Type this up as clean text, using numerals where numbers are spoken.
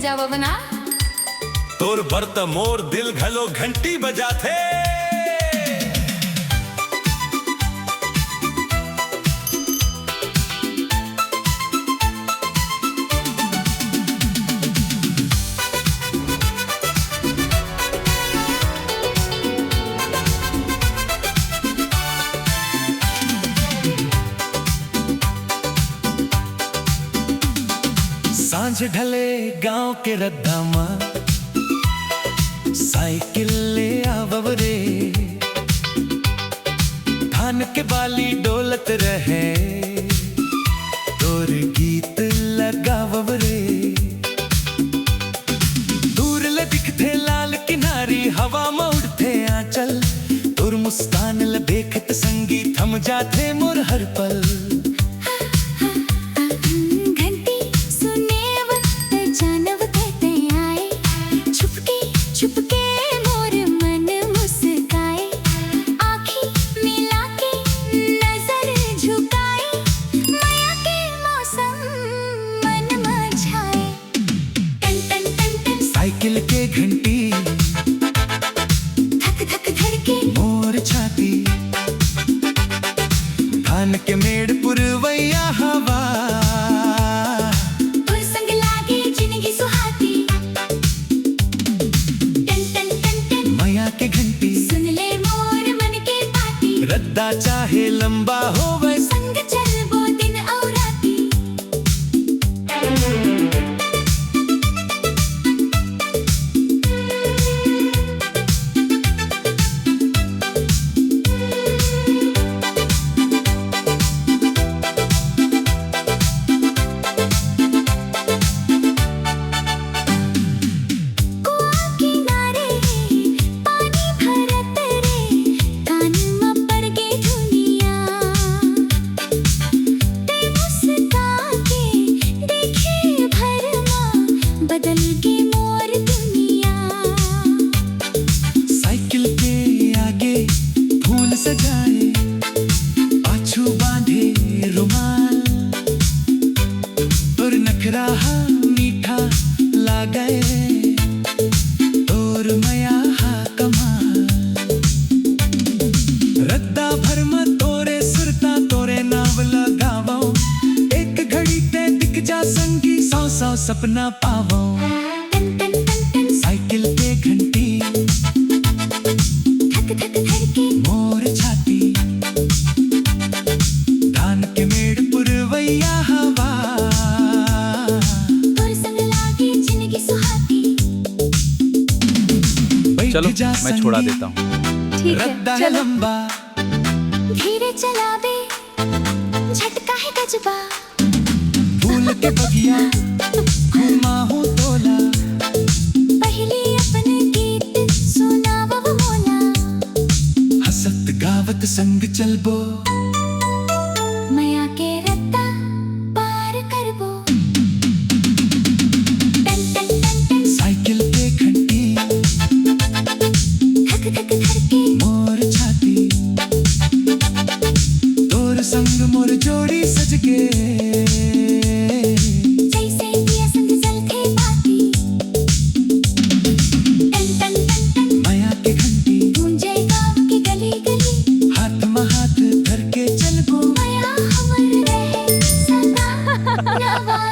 जावं ना। तोर बर्त मोर दिल घलो घंटी बजाथे। सांझ ढले गांव के रद्दा मां साइकिल ले आवव रे। धान के बाली डोलत रहे तोर गीत लगावव रे। दूर ले दिखथे लाल किनारी हवा में उड़थे आंचल। तोर मुस्कान ले देखत संगी थम जाथे मोर हर पल। छुपके मोर मन मुस्काए, आँखें मिला के नजर झुकाए। माया के मौसम मन मझाए। टन टन टन टन साइकिल के घंटी धक धक धड़के मोर छाती। धान के मेड़ पुरवैया हवा और संग लागे जिंदगी सुहाती। के घंटी सुन ले मोर मन के पाती। रद्दा चाहे लंबा होवे संग चल वो दिन और राती। बदल के मोर दुनिया। साइकिल के आगे फूल सजाए पाछू बांधे रुमाल। और नखरा मीठा लागे तोर मया कमाल। रद्दा भर में तोरे सुरता तोरे नाव लगावो। एक घड़ी ते दिख जा संगी सौ सौ सपना पावो। साइकिल के घंटी धक धक धड़के मोर छाती। धान के मेड़ पुरवैया हवा और संग लागे जिंदगी सुहाती। चलो मैं छोड़ा देता हूँ। ठीक रद्दा है है चलो। लंबा धीरे चलावे झटका है गजबा। फूल के बगिया घुमा हूँ तोला। पहली अपन गीत सुनावा वो मोला। हसत गावत संग चलबो। माया के रद्दा पार करबो। टन टन टन टन साइकिल के घंटी धक धक धड़के मोर छाती। तोर संग मोर जोड़ी सज के जैसे दिया संग जलते बाती। टन टन टन टन माया के घंटी गूंजे गाँव की गली गली। हाथ में हाथ धर के चल गो। माया हमर रहे सदा नवा।